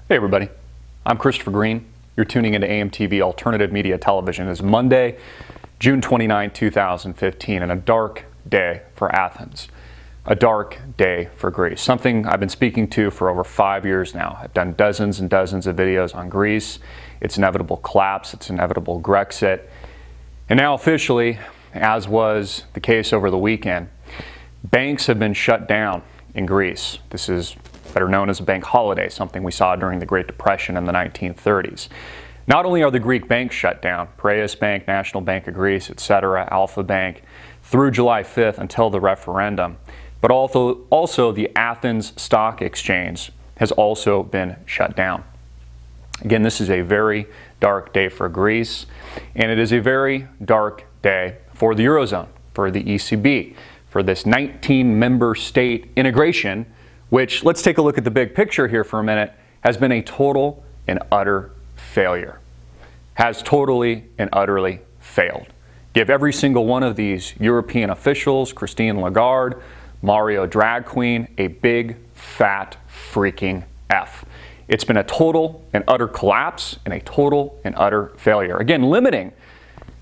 Hey everybody, I'm Christopher Green. You're tuning into AMTV Alternative Media Television. It's Monday, June 29, 2015, and a dark day for Athens. A dark day for Greece. Something I've been speaking to for over 5 years now. I've done dozens and dozens of videos on Greece, its inevitable collapse, its inevitable Grexit, and now officially, as was the case over the weekend, banks have been shut down in Greece. This is better known as a bank holiday, something we saw during the Great Depression in the 1930s. Not only are the Greek banks shut down, Piraeus Bank, National Bank of Greece, etc., Alpha Bank, through July 5th until the referendum, but also the Athens Stock Exchange has also been shut down. Again, this is a very dark day for Greece, and it is a very dark day for the Eurozone, for the ECB, for this 19-member state integration, which, let's take a look at the big picture here for a minute, has been a total and utter failure. Has totally and utterly failed. Give every single one of these European officials, Christine Lagarde, Mario Drag Queen, a big, fat, freaking F. It's been a total and utter collapse and a total and utter failure. Again, limiting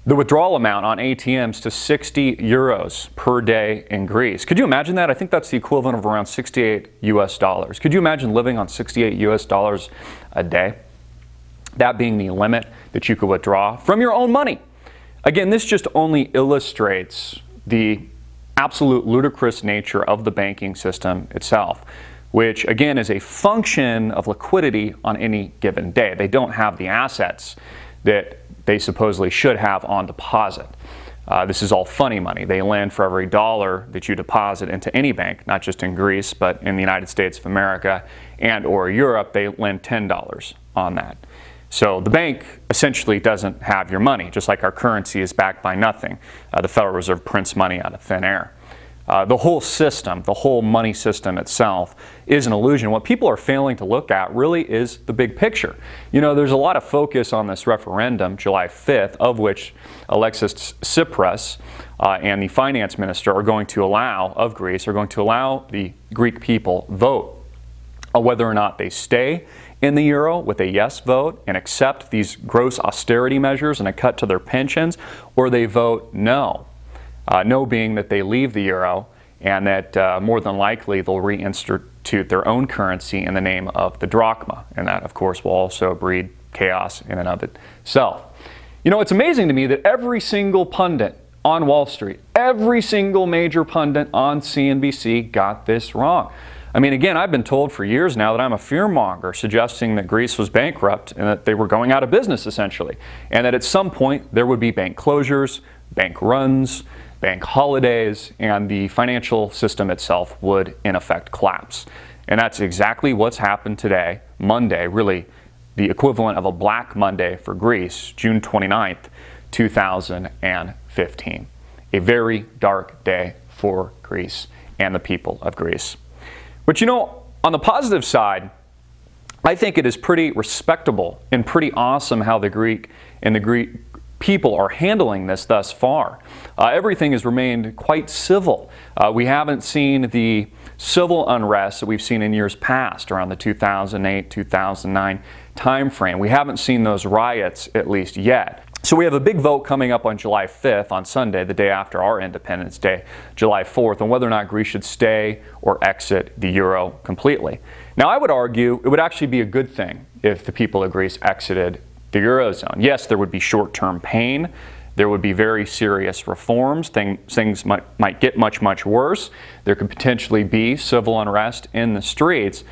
the withdrawal amount on ATMs to 60 euros per day in Greece. Could you imagine that? I think that's the equivalent of around 68 US dollars. Could you imagine living on 68 US dollars a day? That being the limit that you could withdraw from your own money. Again, this just only illustrates the absolute ludicrous nature of the banking system itself, which again is a function of liquidity on any given day. They don't have the assets that they supposedly should have on deposit. This is all funny money. They lend for every dollar that you deposit into any bank, not just in Greece, but in the United States of America and or Europe, they lend $10 on that. So the bank essentially doesn't have your money, just like our currency is backed by nothing. The Federal Reserve prints money out of thin air. The whole system, the whole money system itself is an illusion. What people are failing to look at really is the big picture. You know, there's a lot of focus on this referendum, July 5th, of which Alexis Tsipras and the finance minister are going to allow, of Greece, are going to allow the Greek people vote on whether or not they stay in the euro with a yes vote and accept these gross austerity measures and a cut to their pensions, or they vote no. No being that they leave the euro and that more than likely they'll reinstitute their own currency in the name of the drachma. And that, of course, will also breed chaos in and of itself. You know, it's amazing to me that every single pundit on Wall Street, every single major pundit on CNBC got this wrong. I mean, again, I've been told for years now that I'm a fearmonger, suggesting that Greece was bankrupt and that they were going out of business, essentially, and that at some point there would be bank closures, bank runs, bank holidays, and the financial system itself would, in effect, collapse. And that's exactly what's happened today, Monday, really the equivalent of a Black Monday for Greece, June 29th, 2015. A very dark day for Greece and the people of Greece. But you know, on the positive side, I think it is pretty respectable and pretty awesome how the Greek people are handling this thus far. Everything has remained quite civil. We haven't seen the civil unrest that we've seen in years past around the 2008-2009 timeframe. We haven't seen those riots, at least yet. So we have a big vote coming up on July 5th, on Sunday, the day after our Independence Day, July 4th, on whether or not Greece should stay or exit the euro completely. Now, I would argue it would actually be a good thing if the people of Greece exited the Eurozone. Yes, there would be short-term pain. There would be very serious reforms. Things might get much worse. There could potentially be civil unrest in the streets.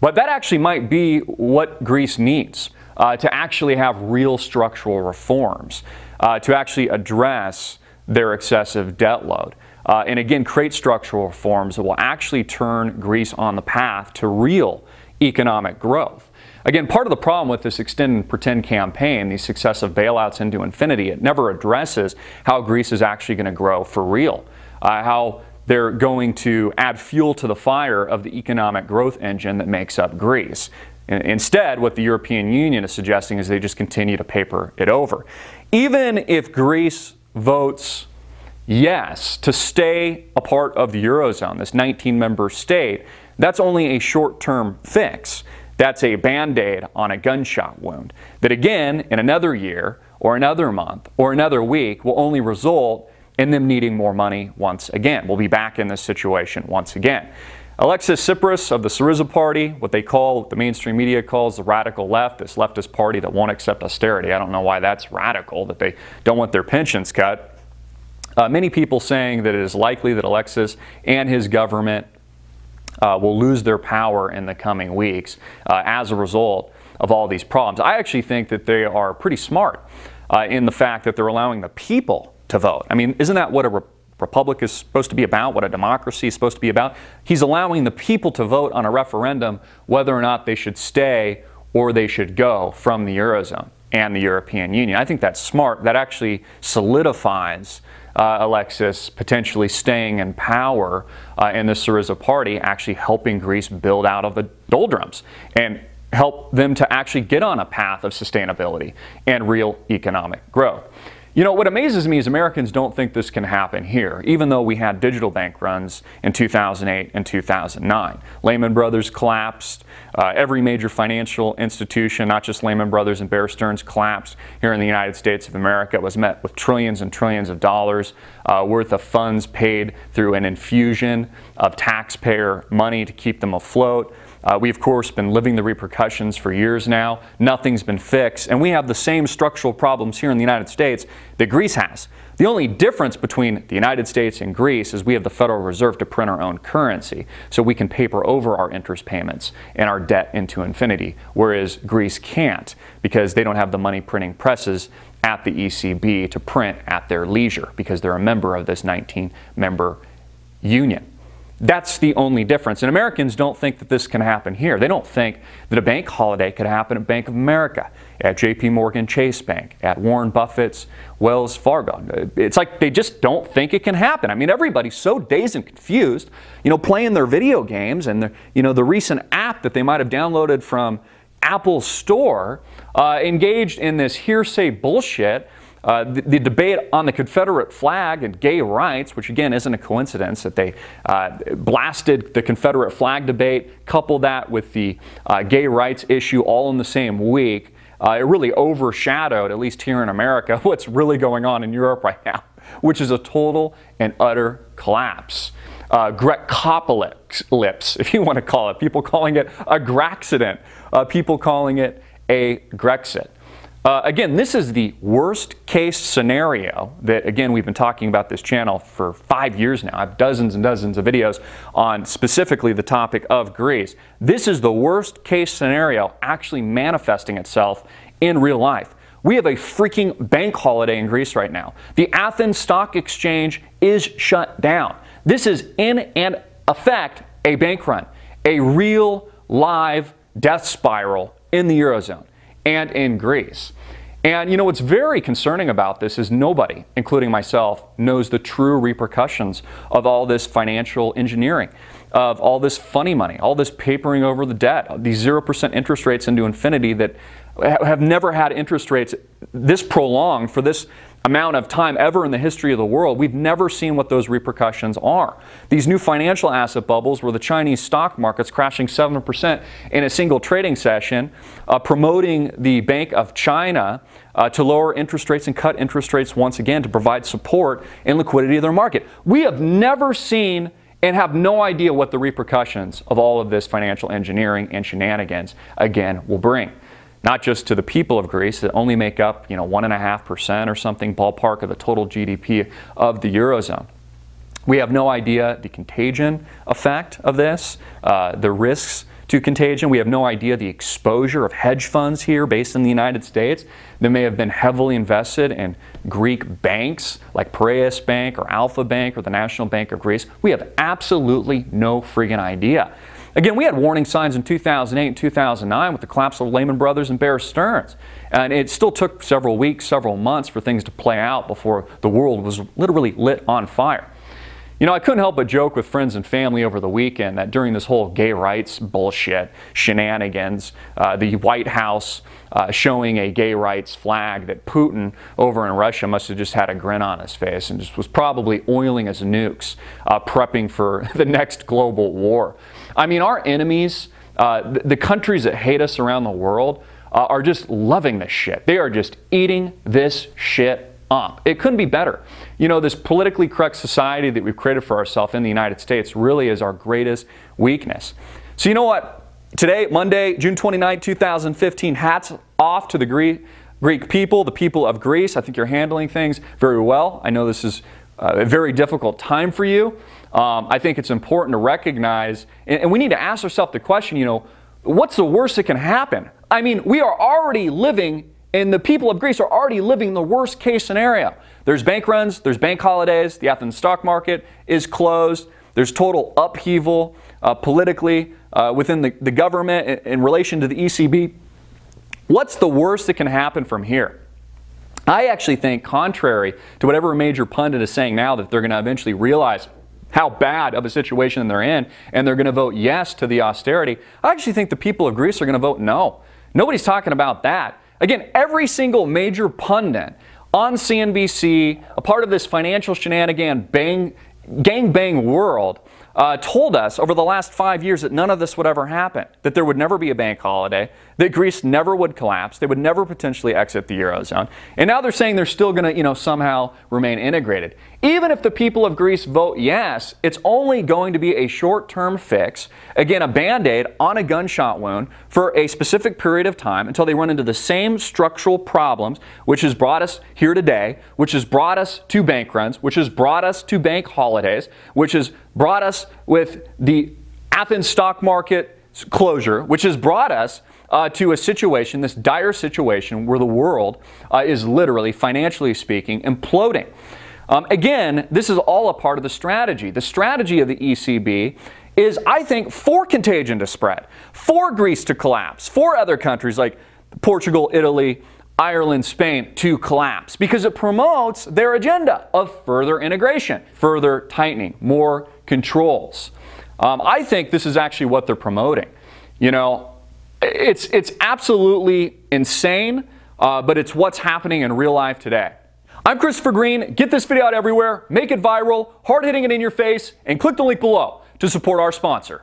But that actually might be what Greece needs, to actually have real structural reforms, to actually address their excessive debt load. And again, create structural reforms that will actually turn Greece on the path to real economic growth. Again, part of the problem with this extend and pretend campaign, these successive bailouts into infinity, it never addresses how Greece is actually going to grow for real, how they're going to add fuel to the fire of the economic growth engine that makes up Greece. Instead, what the European Union is suggesting is they just continue to paper it over. Even if Greece votes yes to stay a part of the Eurozone, this 19-member state, that's only a short-term fix. That's a Band-Aid on a gunshot wound that, again, in another year or another month or another week will only result in them needing more money once again. We'll be back in this situation once again. Alexis Tsipras of the Syriza Party, what the mainstream media calls the radical left, this leftist party that won't accept austerity. I don't know why that's radical, that they don't want their pensions cut. Many people saying that it is likely that Alexis and his government will lose their power in the coming weeks as a result of all these problems. I actually think that they are pretty smart in the fact that they're allowing the people to vote. I mean, isn't that what a republic is supposed to be about, what a democracy is supposed to be about? He's allowing the people to vote on a referendum whether or not they should stay or they should go from the Eurozone and the European Union. I think that's smart. That actually solidifies Alexis potentially staying in power in the Syriza party, actually helping Greece build out of the doldrums and help them to actually get on a path of sustainability and real economic growth. You know, what amazes me is Americans don't think this can happen here, even though we had digital bank runs in 2008 and 2009. Lehman Brothers collapsed. Every major financial institution, not just Lehman Brothers and Bear Stearns, collapsed here in the United States of America. It was met with trillions and trillions of dollars worth of funds paid through an infusion of taxpayer money to keep them afloat. We've, of course, been living the repercussions for years now. Nothing's been fixed. And we have the same structural problems here in the United States that Greece has. The only difference between the United States and Greece is we have the Federal Reserve to print our own currency, so we can paper over our interest payments and our debt into infinity, whereas Greece can't because they don't have the money printing presses at the ECB to print at their leisure because they're a member of this 19-member union. That's the only difference. And Americans don't think that this can happen here. They don't think that a bank holiday could happen at Bank of America, at JP Morgan Chase Bank, at Warren Buffett's Wells Fargo. It's like they just don't think it can happen. I mean, everybody's so dazed and confused, you know, playing their video games and the recent app that they might have downloaded from Apple's store, engaged in this hearsay bullshit. The debate on the Confederate flag and gay rights, which again isn't a coincidence that they blasted the Confederate flag debate, coupled that with the gay rights issue all in the same week. It really overshadowed, at least here in America, what's really going on in Europe right now, which is a total and utter collapse. Grecopolis, if you want to call it. People calling it a Grexcident. People calling it a Grexit. Again, this is the worst case scenario that, again, we've been talking about this channel for 5 years now. I have dozens and dozens of videos on specifically the topic of Greece. This is the worst case scenario actually manifesting itself in real life. We have a freaking bank holiday in Greece right now. The Athens Stock Exchange is shut down. This is in effect a bank run, a real live death spiral in the Eurozone and in Greece. And you know what's very concerning about this is nobody, including myself, knows the true repercussions of all this financial engineering, of all this funny money, all this papering over the debt, these 0% interest rates into infinity that have never had interest rates this prolonged for this amount of time ever in the history of the world. We've never seen what those repercussions are. These new financial asset bubbles where the Chinese stock market's crashing 7% in a single trading session, promoting the Bank of China to lower interest rates and cut interest rates once again to provide support and liquidity of their market. We have never seen and have no idea what the repercussions of all of this financial engineering and shenanigans, again, will bring. Not just to the people of Greece that only make up, 1.5% or something ballpark of the total GDP of the Eurozone. We have no idea the contagion effect of this, the risks to contagion. We have no idea the exposure of hedge funds here based in the United States that may have been heavily invested in Greek banks like Piraeus Bank or Alpha Bank or the National Bank of Greece. We have absolutely no friggin' idea. Again, we had warning signs in 2008 and 2009 with the collapse of Lehman Brothers and Bear Stearns. And it still took several weeks, several months for things to play out before the world was literally lit on fire. You know, I couldn't help but joke with friends and family over the weekend that during this whole gay rights bullshit, shenanigans, the White House showing a gay rights flag, that Putin over in Russia must have just had a grin on his face and just was probably oiling his nukes, prepping for the next global war. I mean, our enemies The countries that hate us around the world are just loving this shit. They are just eating this shit up. It couldn't be better. You know, this politically correct society that we've created for ourselves in the United States really is our greatest weakness. So you know what? Today, Monday, June 29, 2015, hats off to the Greek people, the people of Greece. I think you're handling things very well. I know this is a very difficult time for you. I think it's important to recognize, and we need to ask ourselves the question, you know, what's the worst that can happen? I mean, we are already living, and the people of Greece are already living the worst case scenario. There's bank runs, there's bank holidays, the Athens stock market is closed, there's total upheaval politically within the government in relation to the ECB. What's the worst that can happen from here? I actually think, contrary to whatever a major pundit is saying now, that they're going to eventually realize how bad of a situation they're in, and they're going to vote yes to the austerity. I actually think the people of Greece are going to vote no. Nobody's talking about that. Again, every single major pundit on CNBC, a part of this financial shenanigan gangbang world, told us over the last 5 years that none of this would ever happen, that there would never be a bank holiday, that Greece never would collapse, they would never potentially exit the Eurozone. And now they're saying they're still going to, you know, somehow remain integrated. Even if the people of Greece vote yes, it's only going to be a short-term fix, again, a Band-Aid on a gunshot wound for a specific period of time until they run into the same structural problems, which has brought us here today, which has brought us to bank runs, which has brought us to bank holidays, which has brought us with the Athens stock market closure, which has brought us to a situation, this dire situation, where the world is literally, financially speaking, imploding. Again, this is all a part of the strategy. The strategy of the ECB is, I think, for contagion to spread, for Greece to collapse, for other countries like Portugal, Italy, Ireland, Spain to collapse, because it promotes their agenda of further integration, further tightening, more controls. I think this is actually what they're promoting. You know, it's absolutely insane, but it's what's happening in real life today. I'm Christopher Green. Get this video out everywhere, make it viral, hard-hitting it in your face, and click the link below to support our sponsor.